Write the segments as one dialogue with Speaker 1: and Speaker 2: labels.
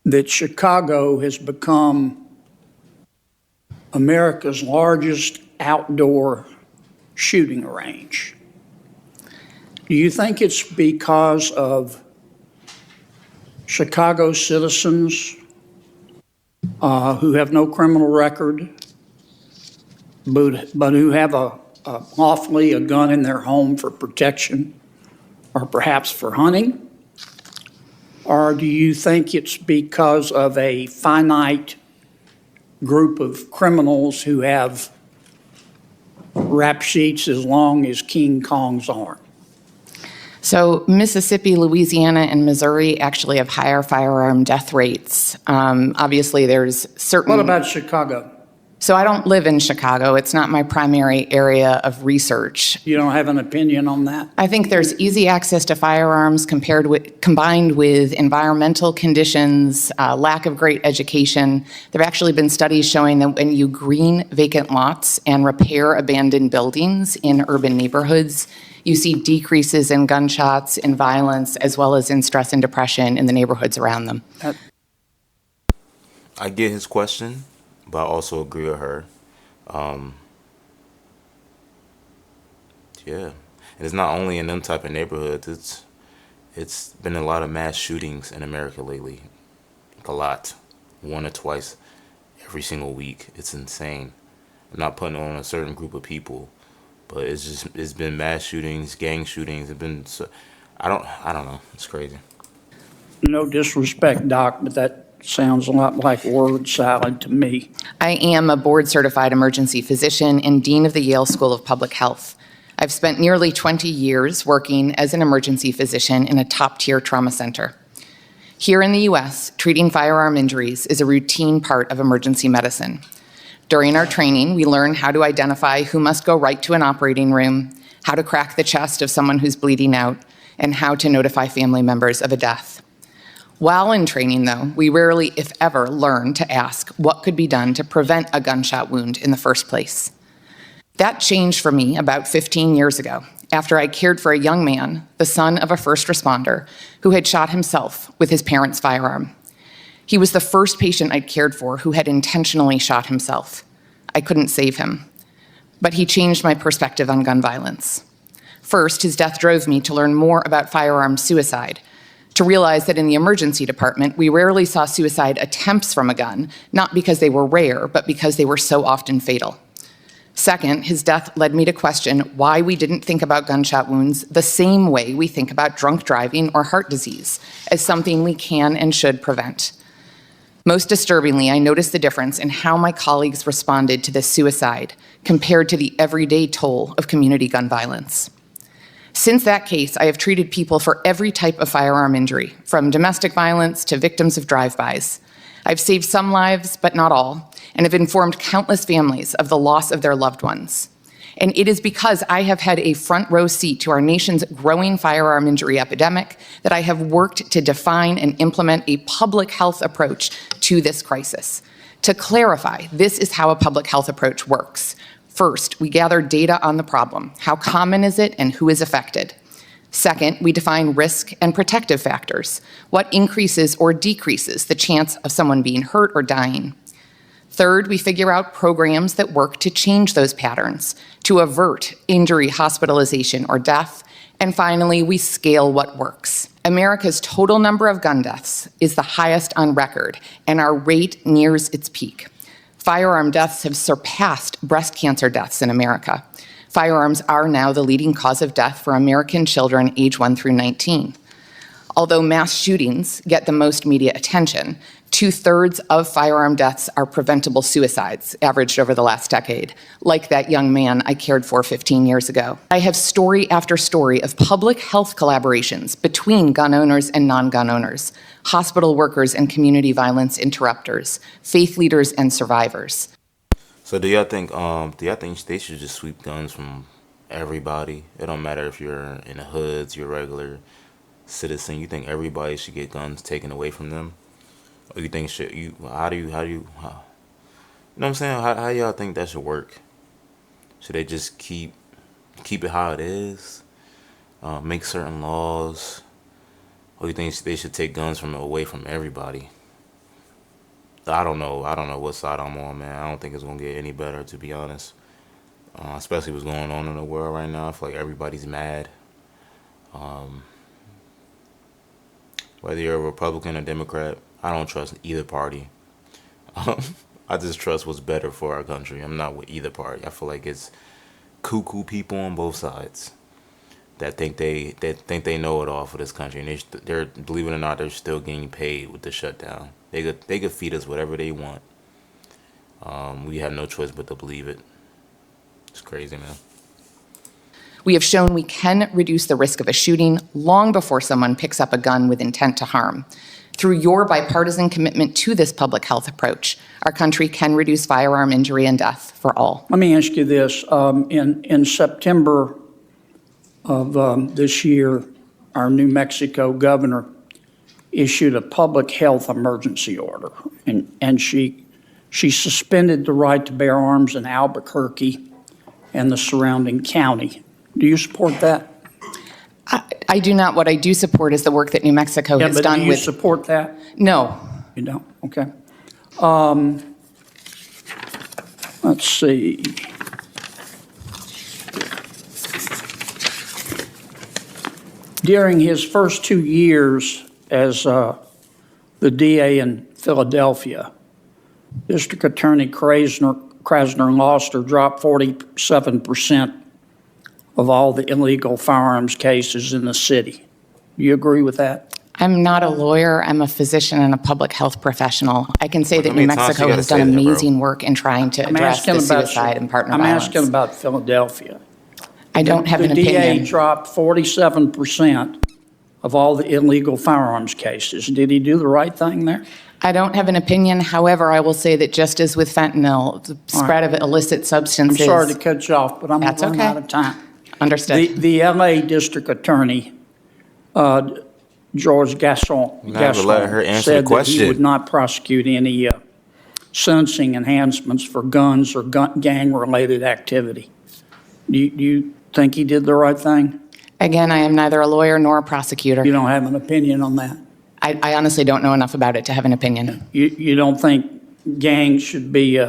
Speaker 1: that Chicago has become America's largest outdoor shooting range. Do you think it's because of Chicago citizens who have no criminal record, but who have lawfully a gun in their home for protection or perhaps for hunting? Or do you think it's because of a finite group of criminals who have rap sheets as long as King Kong's arm?
Speaker 2: So Mississippi, Louisiana, and Missouri actually have higher firearm death rates. Obviously, there's certain...
Speaker 1: What about Chicago?
Speaker 2: So I don't live in Chicago. It's not my primary area of research.
Speaker 1: You don't have an opinion on that?
Speaker 2: I think there's easy access to firearms combined with environmental conditions, lack of great education. There have actually been studies showing that when you green vacant lots and repair abandoned buildings in urban neighborhoods, you see decreases in gunshots, in violence, as well as in stress and depression in the neighborhoods around them.
Speaker 3: I get his question, but I also agree with her. Yeah, and it's not only in them type of neighborhoods. It's been a lot of mass shootings in America lately. Like a lot, 1 or twice every single week. It's insane. I'm not putting on a certain group of people, but it's been mass shootings, gang shootings. It's been I don't know. It's crazy.
Speaker 1: No disrespect, Doc, but that sounds a lot like word salad to me.
Speaker 2: I am a board-certified emergency physician and dean of the Yale School of Public Health. I've spent nearly 20 years working as an emergency physician in a top-tier trauma center. Here in the U.S., treating firearm injuries is a routine part of emergency medicine. During our training, we learn how to identify who must go right to an operating room, how to crack the chest of someone who's bleeding out, and how to notify family members of a death. While in training, though, we rarely, if ever, learn to ask what could be done to prevent a gunshot wound in the first place. That changed for me about 15 years ago, after I cared for a young man, the son of a first responder, who had shot himself with his parents' firearm. He was the first patient I'd cared for who had intentionally shot himself. I couldn't save him, but he changed my perspective on gun violence. First, his death drove me to learn more about firearm suicide, to realize that in the emergency department, we rarely saw suicide attempts from a gun, not because they were rare, but because they were so often fatal. Second, his death led me to question why we didn't think about gunshot wounds the same way we think about drunk driving or heart disease, as something we can and should prevent. Most disturbingly, I noticed the difference in how my colleagues responded to this suicide compared to the everyday toll of community gun violence. Since that case, I have treated people for every type of firearm injury, from domestic violence to victims of drive-bys. I've saved some lives, but not all, and have informed countless families of the loss of their loved ones. And it is because I have had a front row seat to our nation's growing firearm injury epidemic that I have worked to define and implement a public health approach to this crisis. To clarify, this is how a public health approach works. First, we gather data on the problem. How common is it and who is affected? Second, we define risk and protective factors. What increases or decreases the chance of someone being hurt or dying? Third, we figure out programs that work to change those patterns, to avert injury, hospitalization, or death. And finally, we scale what works. America's total number of gun deaths is the highest on record, and our rate nears its peak. Firearm deaths have surpassed breast cancer deaths in America. Firearms are now the leading cause of death for American children age 1 through 19. Although mass shootings get the most media attention, 2/3 of firearm deaths are preventable suicides, averaged over the last decade, like that young man I cared for 15 years ago. I have story after story of public health collaborations between gun owners and non-gun owners, hospital workers and community violence interrupters, faith leaders and survivors.
Speaker 3: So do y'all think they should just sweep guns from everybody? It don't matter if you're in the hoods, you're a regular citizen. You think everybody should get guns taken away from them? Or you think how do you know what I'm saying? How y'all think that should work? Should they just keep it how it is? Make certain laws? Or you think they should take guns away from everybody? I don't know. I don't know what side I'm on, man. I don't think it's gonna get any better, to be honest. Especially what's going on in the world right now. I feel like everybody's mad. Whether you're a Republican or Democrat, I don't trust either party. I just trust what's better for our country. I'm not with either party. I feel like it's cuckoo people on both sides that think they know it all for this country, and they're believe it or not, they're still getting paid with the shutdown. They could feed us whatever they want. We have no choice but to believe it. It's crazy, man.
Speaker 2: We have shown we can reduce the risk of a shooting long before someone picks up a gun with intent to harm. Through your bipartisan commitment to this public health approach, our country can reduce firearm injury and death for all.
Speaker 1: Let me ask you this. In September of this year, our New Mexico governor issued a public health emergency order, and she suspended the right to bear arms in Albuquerque and the surrounding county. Do you support that?
Speaker 2: I do not. What I do support is the work that New Mexico has done
Speaker 1: Do you
Speaker 2: with.
Speaker 1: support that?
Speaker 2: No.
Speaker 1: You don't? Okay. Let's see. During his first 2 years as the DA in Philadelphia, District Attorney Krasner and Loster dropped 47% of all the illegal firearms cases in the city. Do you agree with that?
Speaker 2: I'm not a lawyer. I'm a physician and a public health professional. I can say that
Speaker 3: How
Speaker 2: New
Speaker 3: many times
Speaker 2: Mexico
Speaker 3: you gotta
Speaker 2: has done
Speaker 3: say that, bro?
Speaker 2: amazing work in trying to address the suicide and partner violence.
Speaker 1: I'm asking about Philadelphia.
Speaker 2: I don't have an
Speaker 1: The DA
Speaker 2: opinion.
Speaker 1: dropped 47% of all the illegal firearms cases. Did he do the right thing there?
Speaker 2: I don't have an opinion. However, I will say that just as with fentanyl, the spread of illicit
Speaker 1: I'm
Speaker 2: substances.
Speaker 1: sorry to cut you off, but I'm
Speaker 2: That's
Speaker 1: running
Speaker 2: okay.
Speaker 1: out of time.
Speaker 2: Understood.
Speaker 1: The LA District Attorney, George Gaston,
Speaker 3: never let her answer the
Speaker 1: said that he
Speaker 3: question.
Speaker 1: would not prosecute any sentencing enhancements for guns or gang-related activity. Do you think he did the right thing?
Speaker 2: Again, I am neither a lawyer nor a prosecutor.
Speaker 1: You don't have an opinion on that?
Speaker 2: I honestly don't know enough about it to have an opinion.
Speaker 1: You don't think gangs should be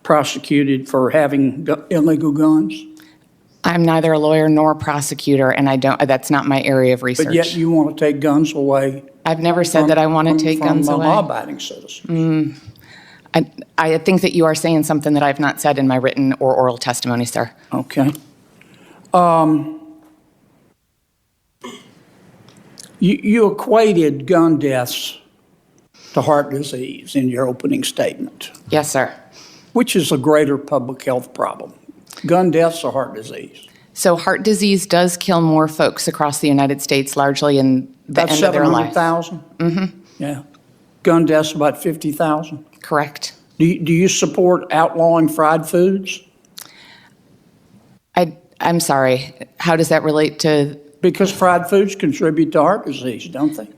Speaker 1: prosecuted for having illegal guns?
Speaker 2: I'm neither a lawyer nor a prosecutor, and that's not my area of research.
Speaker 1: But yet you want to take guns away
Speaker 2: I've never said that I want to take guns
Speaker 1: from
Speaker 2: away.
Speaker 1: law-abiding citizens.
Speaker 2: I think that you are saying something that I've not said in my written or oral testimony, sir.
Speaker 1: Okay. You equated gun deaths to heart disease in your opening statement.
Speaker 2: Yes, sir.
Speaker 1: Which is a greater public health problem, gun deaths or heart disease?
Speaker 2: So heart disease does kill more folks across the United States, largely in the
Speaker 1: About
Speaker 2: end of their life.
Speaker 1: 700,000? Mm-hmm. Yeah. Gun deaths about 50,000?
Speaker 2: Correct.
Speaker 1: Do you support outlawing fried foods?
Speaker 2: I'm sorry. How does that relate to?
Speaker 1: Because fried foods contribute to heart disease, don't they?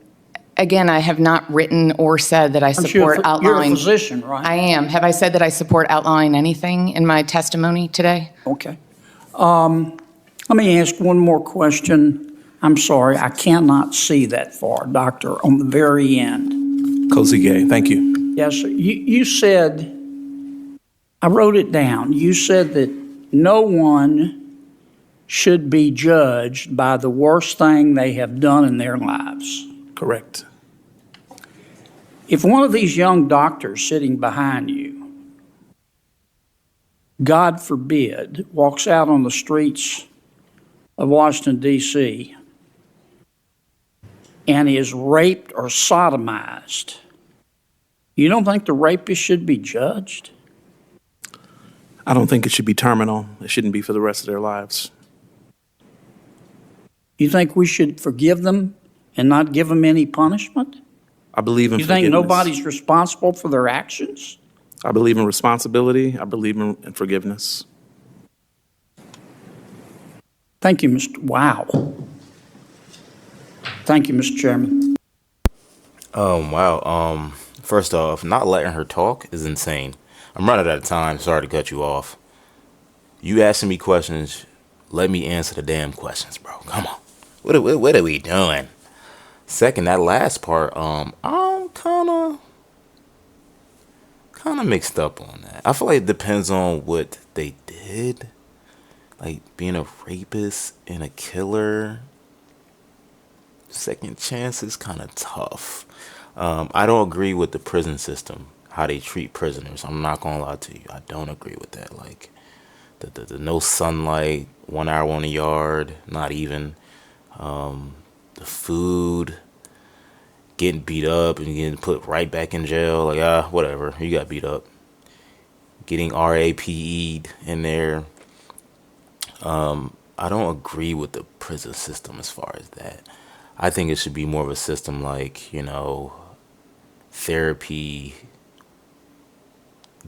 Speaker 2: Again, I have not written or said that I support
Speaker 1: You're a
Speaker 2: outlawing.
Speaker 1: physician, right?
Speaker 2: I am. Have I said that I support outlawing anything in my testimony today?
Speaker 1: Okay. Let me ask one more question. I'm sorry, I cannot see that far, Doctor, on the very end.
Speaker 4: Cozy Gay, thank you.
Speaker 1: Yes, sir. You said, I wrote it down, you said that no one should be judged by the worst thing they have done in their lives.
Speaker 4: Correct.
Speaker 1: If one of these young doctors sitting behind you, God forbid, walks out on the streets of Washington, D.C., and is raped or sodomized, you don't think the rapist should be judged?
Speaker 4: I don't think it should be terminal. It shouldn't be for the rest of their lives.
Speaker 1: You think we should forgive them and not give them any punishment?
Speaker 4: I believe in
Speaker 1: You think
Speaker 4: forgiveness.
Speaker 1: nobody's responsible for their actions?
Speaker 4: I believe in responsibility. I believe in forgiveness.
Speaker 1: Thank you, Mr. Wow. Thank you, Mr. Chairman.
Speaker 3: Wow. First off, not letting her talk is insane. I'm running out of time. Sorry to cut you off. You asking me questions, let me answer the damn questions, bro. Come on. What are we doing? Second, that last part, I'm kind of kind of mixed up on that. I feel like it depends on what they did. Like being a rapist and a killer, second chance is kind of tough. I don't agree with the prison system, how they treat prisoners. I'm not gonna lie to you. I don't agree with that. Like the no sunlight, 1 hour on the yard, not even. The food, getting beat up and getting put right back in jail. Like, whatever. You got beat up. Getting RAPE'd in there. I don't agree with the prison system as far as that. I think it should be more of a system like, therapy,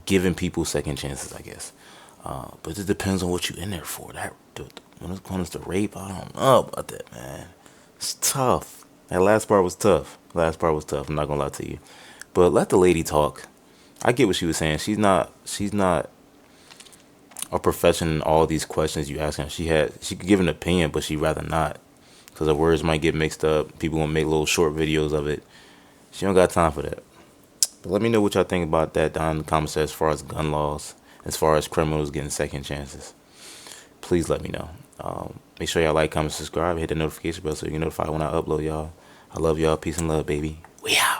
Speaker 3: giving people second chances, I guess. But it depends on what you're in there for. When it comes to rape, I don't know about that, man. It's tough. That last part was tough. I'm not gonna lie to you. But let the lady talk. I get what she was saying. She's not a professional in all these questions you ask her. She could give an opinion, but she'd rather not. Because her words might get mixed up. People gonna make little short videos of it. She don't got time for that. But let me know what y'all think about that down in the comments as far as gun laws, as far as criminals getting second chances. Please let me know. Make sure y'all like, comment, subscribe, hit the notification bell so you get notified when I upload, y'all. I love y'all. Peace and love, baby. We out.